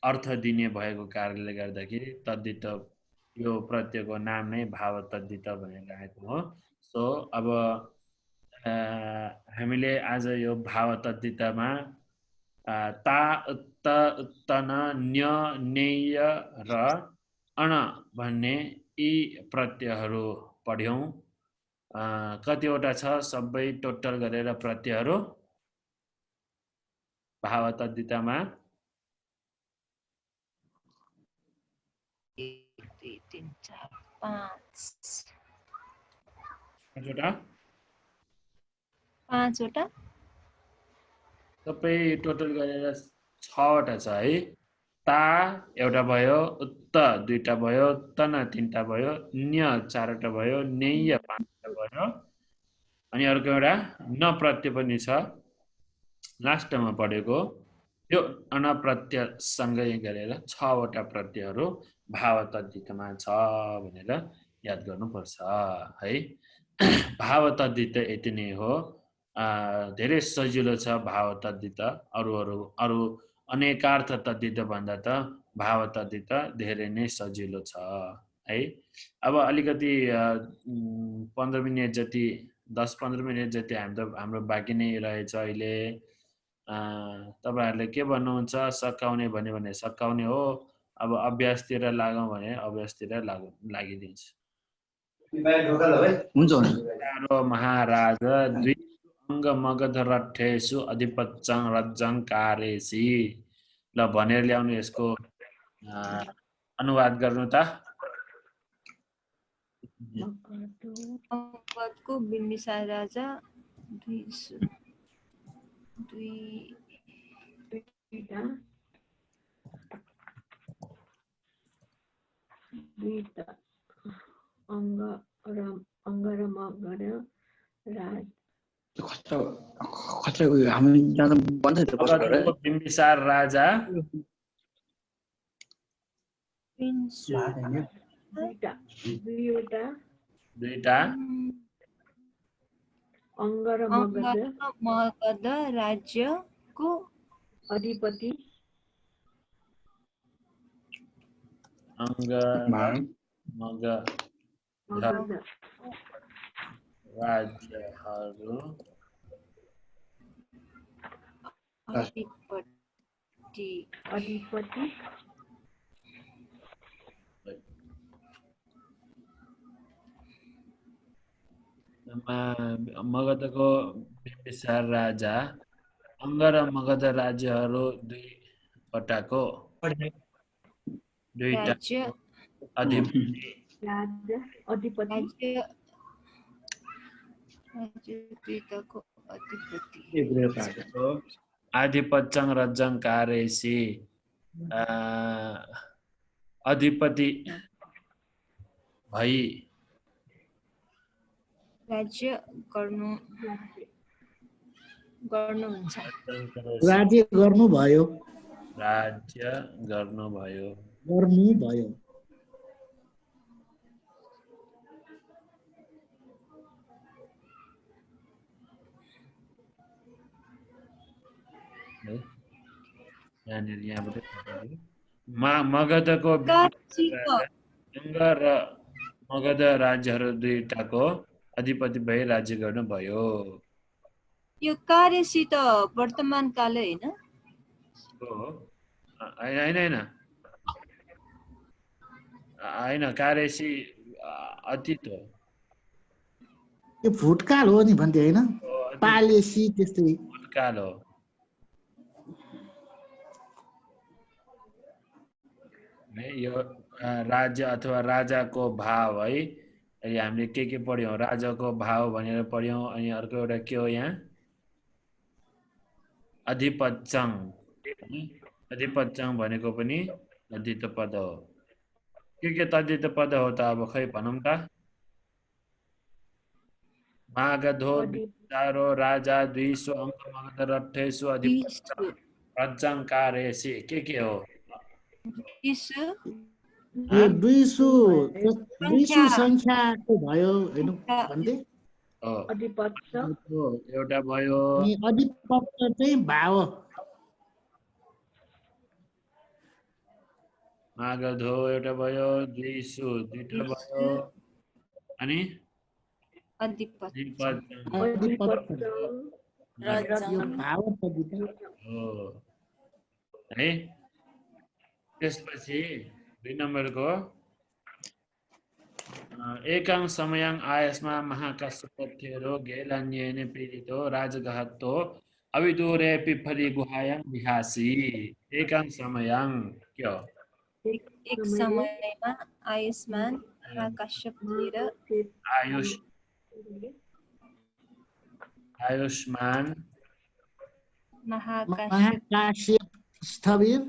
अर्थ दिने भएको कारणले गर्दाखेरि तद्धित यो प्रत्ययको नाम नै भाव तद्धित भनेर राखेको हो सो अब हामीले आज यो भाव तद्धितमा ता उत्त उत्तन न्य नेय र अण भन्ने यी प्रत्ययहरू पढ्यौं कतिवटा छ सबै टोटल गरेर प्रत्ययहरू भाव तद्धितमा 5 वटा सबै टोटल गरेर 6 वटा छ है ता एउटा भयो उत्त दुईटा भयो तन तीनटा भयो न्य 4 वटा भयो नेय 5 वटा भयो अनि अर्को एउटा न प्रत्यय पनि छ लास्टमा पढेको यो अनप्रत्यय सँगै गरेर 6 वटा प्रत्ययहरू भाव तद्धितमा छ भनेर याद गर्नुपर्छ है भाव तद्धित यति नै हो धेरै सजिलो छ भाव तद्धित अरु अनेकार्थ तद्धित भन्दा त भाव तद्धित धेरै नै सजिलो छ है अब अलिकति 15 मिनेट जति 10-15 मिनेट जति हाम्रो बाँकी नै रहेछ अहिले तपाईहरुले के भन्नुहुन्छ सकाउने भन्यो भने सकाउने हो अब अभ्यासतिर लागौं भने अभ्यासतिर लागिदिन्छ हुन्छ महाराज द्वि अङ्ग मगध रठेषु अधिपत्यं रज्जं कारेसी ल भनेर ल्याउनु यसको अनुवाद गर्नु त मगधको बिम्बिसार राजा दुईटा अङ्ग र मगध राज खतरा उयो हामी जान बन्द थियो मगधको बिम्बिसार राजा दुईटा अङ्ग र मगध राज्यको अधिपति अङ्ग मगध राज्यहरू अधिपति मगधको बिम्बिसार राजा अङ्ग र मगध राज्यहरू दुईवटाको दुईटा आधिपत्यं रज्जं कारेसी अधिपति भई राज्य गर्नुहुन्छ राज्य गर्नुभयो राज्य गर्नुभयो गर्नुभयो है यहाँनिर यहाँबाट मगधको कार्यसित अङ्ग र मगध राज्यहरू दुईटाको अधिपति भई राज्य गर्नुभयो यो कार्यसित वर्तमान काल होइन हो होइन कार्यसी अतीत हो यो भुटकाल हो नि भन्थे हैन पालेसी त्यस्तै भूतकाल हो है यो राज्य अथवा राजाको भाव है अहिले हामीले के पढ्यौं राजाको भाव भनेर पढ्यौं अनि अर्को एउटा के हो यहाँ अधिपत्यङ अधिपत्यङ भनेको पनि तद्धित पद हो के तद्धित पद हो त अब खै भनौं त मागधो चारो राजा द्विसु अङ्क मगध रट्ठेसु अधिपत्यङ कार्यसी के हो यो 200 संख्याको भयो हैन भन्थे अधिपत्य एउटा भयो अनि अधिपत्य चाहिँ भाव मागधो एउटा भयो द्विसु दुईटा भयो अनि अधिपत्य अधिपत्य यो भाव पदित हो है त्यसपछि 2 नम्बरको एकाङ समयाङ आयस्मा महाकाशपथ्यरो गेलान्येन पीडितो राजगहत्तो अविदूरे पिप्पली गुहायां विहासी एकाङ समयाङ के हो एक समयमा आयुष्मान महाकाश्यप आयुष्मान महाकाश्यप स्थविर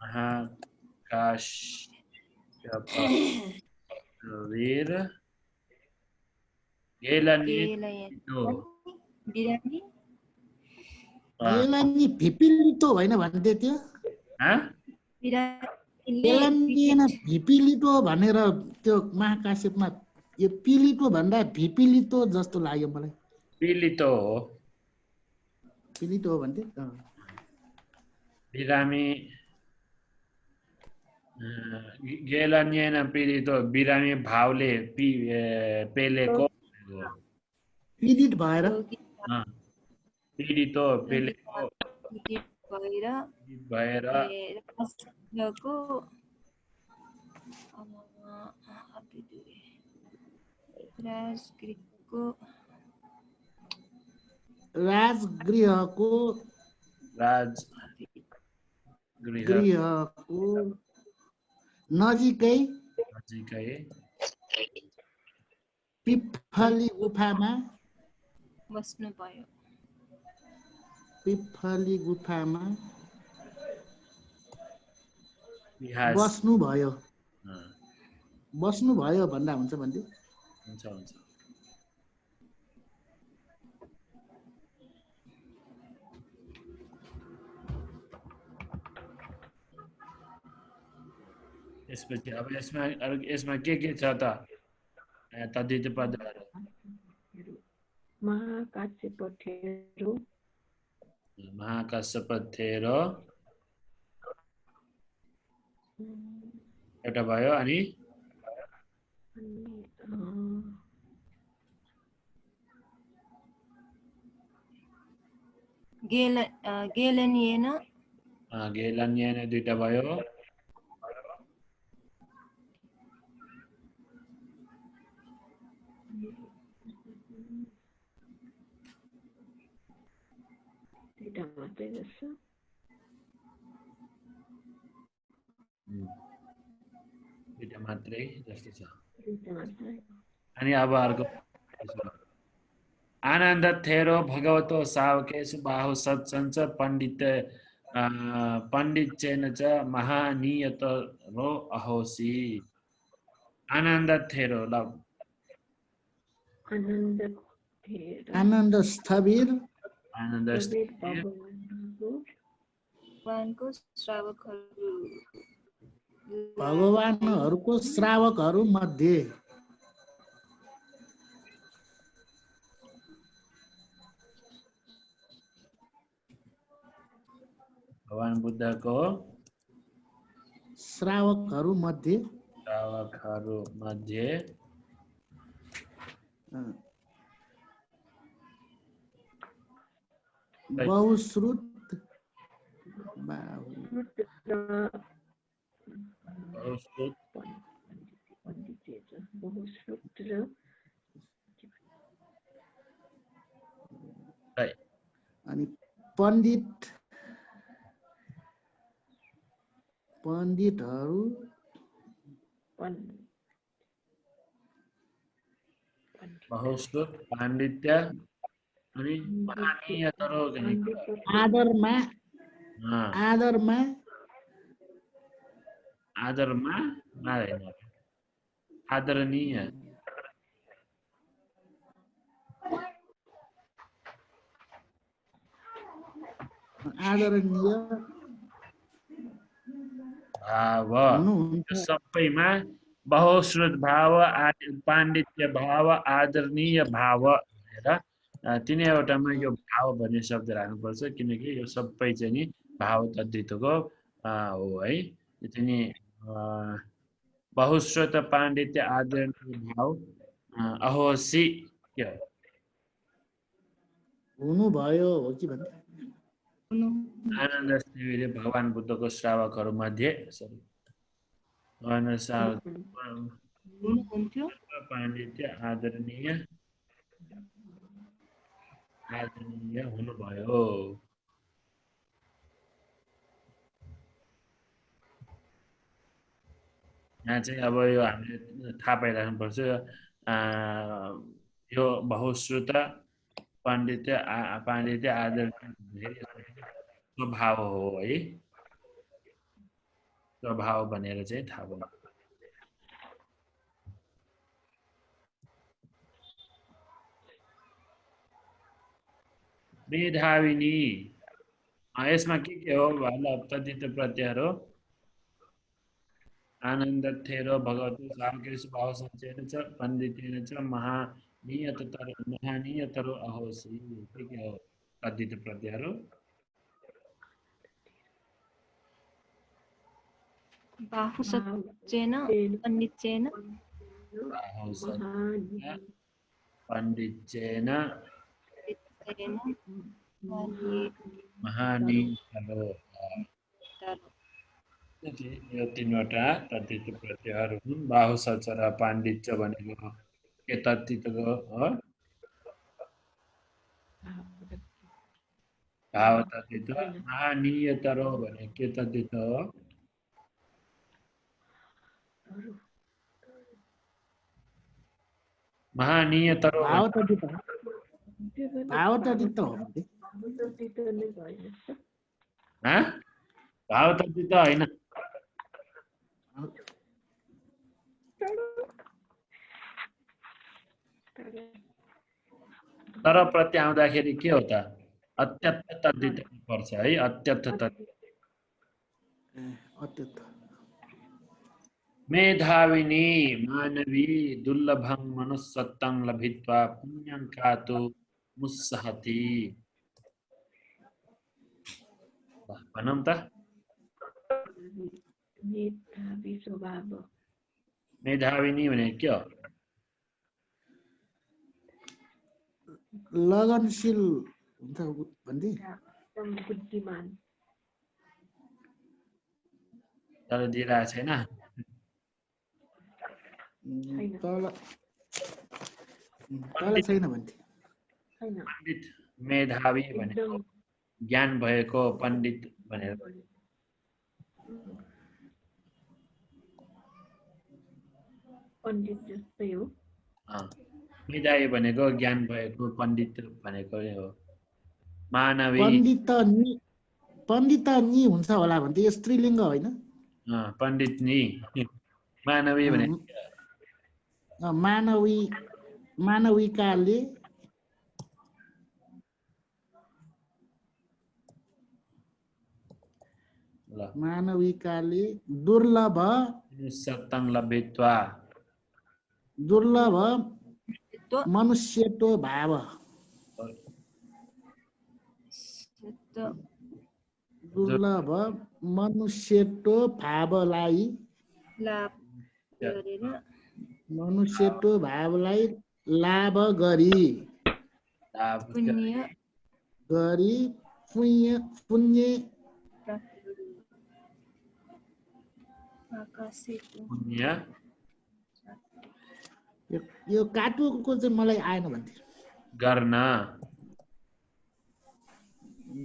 महाकाश्यप वीर गेलान्य भिपिलितो होइन भन्थे त्यो गेलान्येन भिपिलितो भनेर त्यो महाकाश्यपमा यो पिलितो भन्दा भिपिलितो जस्तो लाग्यो मलाई पिलितो हो भन्थे बिरामी गेलान्येन पीडितो बिरामी भावले पेलेको पीडित भएर पीडितो पेलेको भएर राजगृहको नजिकै पिप्पली गुफामा बस्नुभयो भन्दा हुन्छ भन्थे हुन्छ यसपछि अब यसमा के छ त तद्धित पदहरू महाकाशपथ्यरो एउटा भयो अनि गेलान्येन दुईटा भयो दुईटा मात्रै जस्तो छ अनि अब अर्को आनन्द थेरो भगवतो सावकेशु बाहु सत्सञ्च पण्डितचेन च महानीयतरो अहोसी आनन्द थेरो ल आनन्द थिएर आनन्द स्थविर आनन्द स्थविर स्थिर भगवानको श्रावकहरू भगवानहरूको श्रावकहरू मध्ये भगवान बुद्धको श्रावकहरू मध्ये श्रावकहरू मध्ये बहुश्रुत बहुश्रुत बहुश्रुत र अनि पण्डितहरू बहुश्रुत पाण्डित्य अनि महनीयतरो आदरमा आदरमा होइन आदरणीय आदरणीय भाव हुनुहुन्छ यो सबैमा बहुश्रुत भाव पाण्डित्य भाव आदरणीय भाव भनेर तिनैवटामा यो भाव भन्ने शब्द राख्नुपर्छ किनकि यो सबै चाहिँ नि भाव तद्धितको हो है यो चाहिँ नि बहुश्रुत पाण्डित्य आदरणीय भाव अहोसी के हो हुनुभयो हो कि भन्ने आनन्द स्थिविरले भगवान बुद्धको श्रावकहरू मध्ये हुनुहुन्थ्यो पाण्डित्य आदरणीय हुनुभयो यहाँ चाहिँ अब यो हामीले थाहा पाइराख्नुपर्छ यो बहुश्रुत पाण्डित्य आदरणीय स्वभाव हो है स्वभाव भनेर चाहिँ थाहा भयो मेधाविनी यसमा के हो भन्दा तद्धित प्रत्ययहरू आनन्द थेरो भगवती सामकृष्ण भाव सञ्चयन च पण्डितेन च महानीयतरो अहोसी के हो तद्धित प्रत्ययहरू बाहुसच्चेन पण्डितेन पण्डितेन महानीयतरो यो तीनवटा तद्धित प्रत्ययहरू हुन् बाहु सच र पाण्डित्य भनेको के तद्धितको हो भाव तद्धित महानीयतरो भने के तद्धित हो महानीयतरो भाव तद्धित हो भाव तद्धित होइन तर प्रत्यय आउँदाखेरि के हो त अत्यन्त तद्धित पर्छ है अत्यन्त अत्यन्त मेधाविनी मानवी दुर्लभं मनुष्यत्वं लभित्वा पुण्यं कातु मुस्सहति भनौँ त मेधावी स्वभाव मेधाविनी भने के हो लगनशील हुन्छ भन्दै बुद्धिमान तर दिइरहेको छैन तल छैन भन्थे पण्डित मेधावी भनेको ज्ञान भएको पण्डित भनेर पण्डित जस्तै हो मेधावी भनेको ज्ञान भएको पण्डित भनेको हो मानवी पण्डित नि हुन्छ होला भन्थे यो स्त्रीलिङ्ग होइन पण्डित नि मानवी भने मानवी मानविकाले ल मानविकाले दुर्लभ मनुष्यत्वं लब्ध्वा दुर्लभ तो मनुष्यत्व भाव तो दुर्लभ मनुष्यत्व भावलाई लाभ गरेर मनुष्यत्व भावलाई लाभ गरी लाभ पुण्य गरी पुण्य पुण्य प्राप्त गरे आकाशित पुण्य यो काटुको चाहिँ मलाई आएन भन्थे गर्न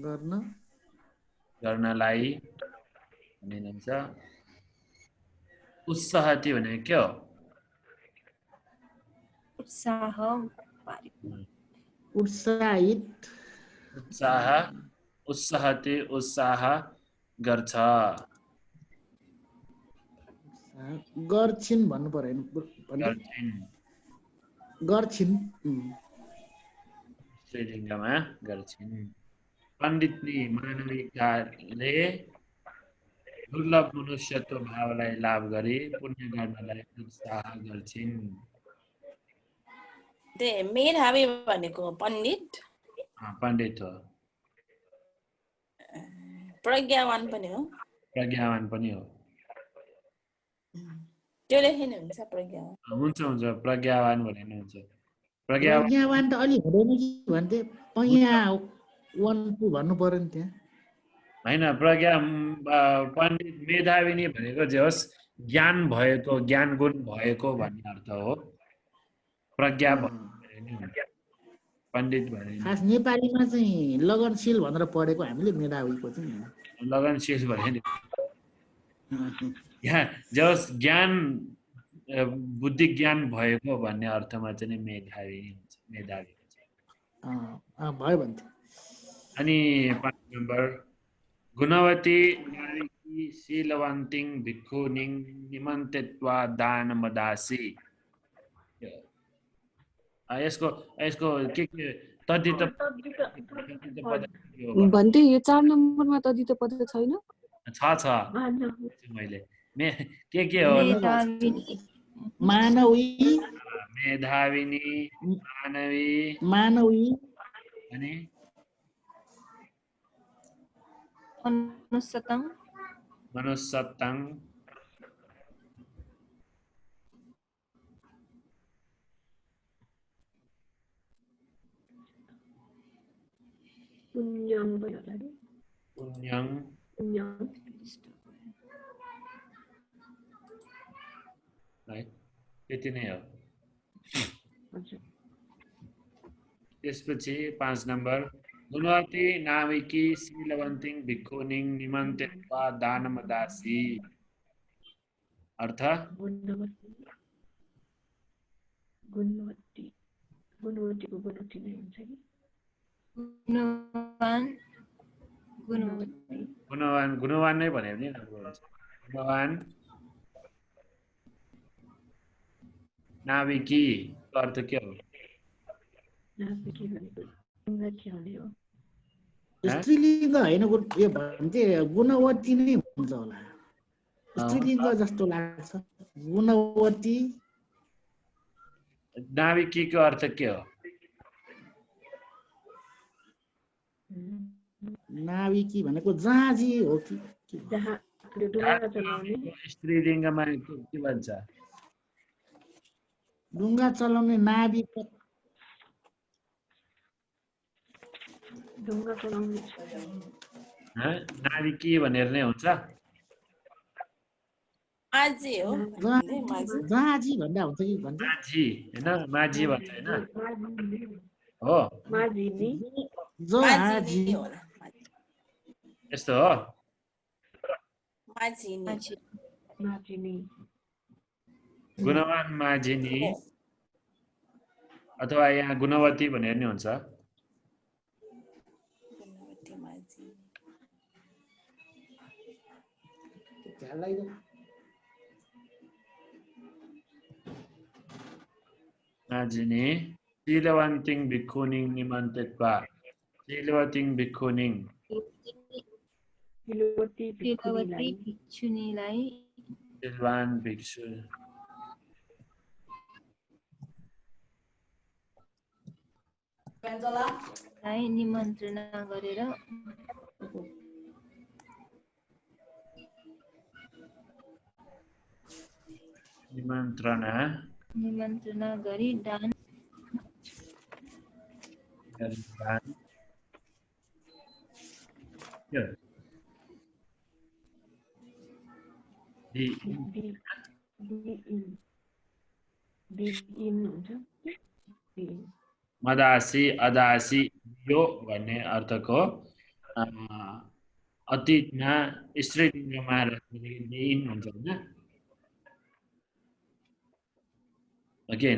गर्न गर्नलाई भनिन्छ उत्साहति भनेको के हो उत्साह पारे उत्साहित उत्साह उत्साहति उत्साह गर्छ गर्छिन् भन्नु पर्यो गर्छिन् गर्छिन् स्त्रीलिङ्गमा गर्छिन् पण्डितले मानविकले दुर्लभ मनुष्यत्व भावलाई लाभ गरी पुण्य गर्नलाई उत्साह गर्छिन् मेधावी भनेको पण्डित पण्डित हो प्रज्ञावान पनि हो प्रज्ञावान पनि हो त्यो लेखिनुहुन्छ प्रज्ञावान हुन्छ हुन्छ प्रज्ञावान भनेर हुन्छ प्रज्ञावान प्रज्ञावान त अलि हुँदैन कि भन्थे पञ्चावान भन्नु पर्यो नि त्यहाँ होइन प्रज्ञा पण्डित मेधाविनी भनेको जे होस् ज्ञान भएको ज्ञान गुण भएको भन्ने अर्थ हो प्रज्ञा भनेर नि हुन्छ पण्डित भनेर खास नेपालीमा चाहिँ लगनशील भनेर पढेको हामीले मेधावीको चाहिँ लगनशील भने नि यहाँ जस ज्ञान बुद्धि ज्ञान भएको भन्ने अर्थमा चाहिँ नि मेधावी हुन्छ मेधावी हुन्छ भयो भन्थे अनि 5 नम्बर गुणवती नारीकी शीलवन्तिं भिक्षुनिं निमन्त्रित्वा दानमदासी यसको यसको के तद्धित भन्थे यो 4 नम्बरमा तद्धित पद छैन छ मैले के हो मेधाविनी मेधाविनी मानवी मानवी अनि मनुष्यत्वं मनुष्यत्वं पुण्यं भयो होला नि पुण्यं पुण्यं है त्यति नै हो हजुर त्यसपछि 5 नम्बर गुणवती नाविकी शीलवन्तिं भिक्षुनिं निमन्त्रित्वा दानमदासी अर्थ गुणवती गुणवती गुणवतीको गुणवती नै हुन्छ कि गुणवान गुणवती गुणवान गुणवान नै भने पनि राम्रो हुन्छ गुणवान नाविकी अर्थ के हो नाविकी भनेको लिङ्ग के हुने हो स्त्रीलिङ्ग होइन यो भन्थे गुणवती नै हुन्छ होला स्त्रीलिङ्ग जस्तो लाग्छ गुणवती नाविकीको अर्थ के हो नाविकी भनेको जहाजी हो कि जहाँ त्यो डुङ्गा चलाउने स्त्रीलिङ्गमा के भन्छ डुङ्गा चलाउने नाविक डुङ्गा चलाउने नाविकी भनेर नै हुन्छ माझी हो जहाजी भन्दा हुन्छ कि भन्छ माझी हैन माझी भन्छ हैन हो माझी नि जहाजी होला यस्तो हो माझिनी माझी नि गुणवान माझिनी अथवा यहाँ गुणवती भनेर नि हुन्छ गुणवती माझिनी माजिनी शीलवन्तिङ भिक्षुनिङ निमन्त्रित्वा शीलवतीङ भिक्षुनिङ शीलवती शीलवती भिक्षुनीलाई भिक्षुनीलाई शीलवान भिक्षु निमन्त्रणा गरेर निमन्त्रणा गरी दान मदासी अदासी यो भन्ने अर्थको अतीतमा स्त्रीलिङ्गमा दिन हुन्छ होइन के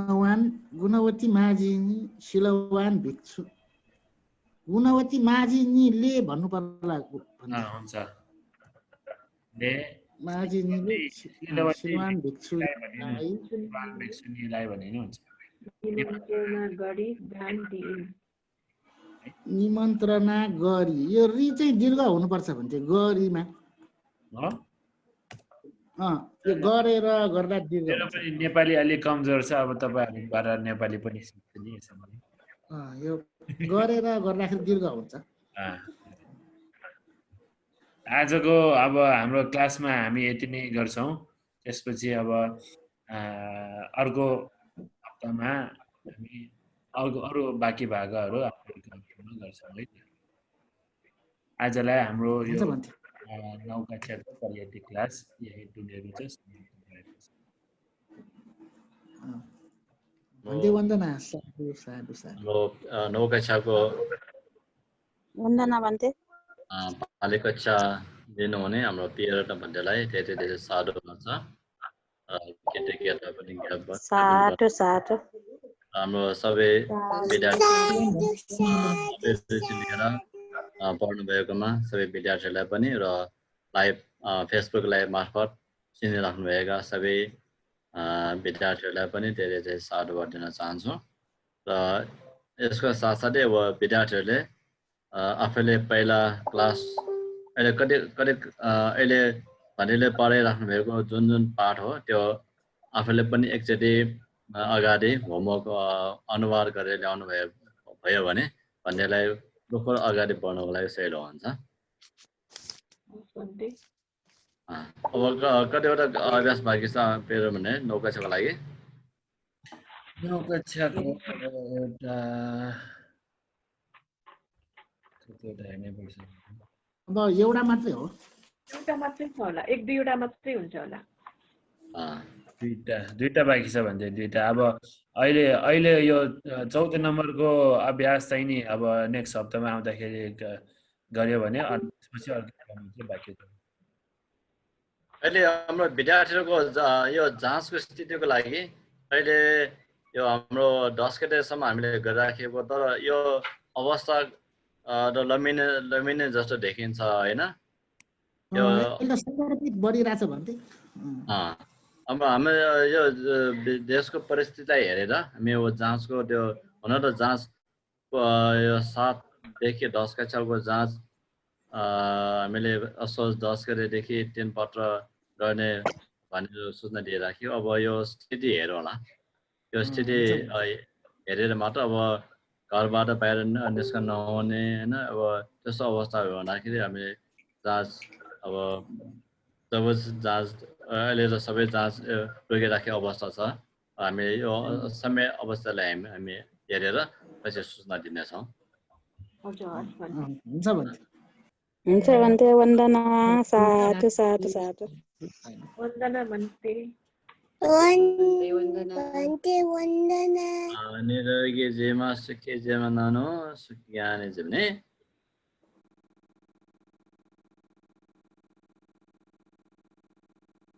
होइन गुणवती माझिनी शीलवान भिक्षु गुणवती माझिनीले भन्नु पर्ला हुन्छ ले माझिनीले शीलवान भिक्षुनीलाई भने नि हुन्छ निमन्त्रणा गरी दान दिइन् निमन्त्रणा गरी यो रि चाहिँ दीर्घ हुनुपर्छ भन्छ गरीमा यो गरेर गर्दा दीर्घ मेरो पनि नेपाली अलि कमजोर छ अब तपाईहरुबाट नेपाली पनि सिक्छु नि यसमा यो गरेर गर्दाखेरि दीर्घ हुन्छ आजको अब हाम्रो क्लासमा हामी यति नै गर्छौं त्यसपछि अब अर्को हप्तामा हामी अरु बाँकी भागहरु आफ्नो गर्छौं है आजलाई हाम्रो यो 9 कक्षाको पर्याप्त क्लास यही टुङ्गेको छ वन्दना साधु साधु साधु 9 कक्षाको वन्दना भन्थे पाले कक्षा दिनुहुने हाम्रो पियर भन्नेलाई धेरै धेरै साधु भन्छ केटा पनि साधु साधु हाम्रो सबै विद्यार्थी लिएर पढ्नु भएकोमा सबै विद्यार्थीहरूलाई पनि र लाइभ फेसबुक लाइभ मार्फत चिनिराख्नु भएका सबै विद्यार्थीहरूलाई पनि धेरै धेरै साधुवाद दिन चाहन्छु र यसको साथसाथै अब विद्यार्थीहरूले आफैले पहिला क्लास अहिले अहिले भन्नेले पढाइराख्नु भएको जुन पाठ हो त्यो आफैले पनि एकचोटि अगाडि होमवर्क अनुवाद गरेर ल्याउनु भयो भने भन्नेलाई प्रोपर अगाडि बढ्नको लागि सजिलो हुन्छ अब कतिवटा अभ्यास बाँकी छ फेरि भने 9 कक्षाको लागि 9 कक्षाको एउटा अब एउटा मात्रै हो एउटा मात्रै छ होला 1 2 वटा मात्रै हुन्छ होला दुईटा बाँकी छ भने दुईटा अब अहिले यो 14 नम्बरको अभ्यास चाहिँ नि अब नेक्स्ट हप्तामा आउँदाखेरि गर्यो भने त्यसपछि अर्को बाँकी छ अहिले हाम्रो विद्यार्थीहरूको यो जाँचको स्थितिको लागि अहिले यो हाम्रो 10 गतेसम्म हामीले गरिराखेको तर यो अवस्था लमिने जस्तो देखिन्छ हैन यो बढिरहेछ भन्थे अब हाम्रो यो देशको परिस्थितिलाई हेरेर हामी यो जाँचको त्यो हुन त जाँच यो 7 देखि 10 कक्षाको जाँच हामीले असोज 10 गतेदेखि 3 पत्र गर्ने भनेर सूचना दिइराख्यो अब यो स्थिति हेरौँ होला यो स्थिति हेरेर मात्र अब घरबाट बाहिर निस्कन नहुने हैन अब त्यस्तो अवस्था हुँदाखेरि हामी जाँच अब जब जाँच अहिले त सबै जाँच रोकिराखेको अवस्था छ हामी यो समय अवस्थालाई हामी हेरेर पछि सूचना दिनेछौँ हुन्छ भन्थे वन्दना साधु साधु साधु वन्दना भन्थे निरोगी जेमा सुखी जेमा नानो सुखी ज्ञानी जिम्ने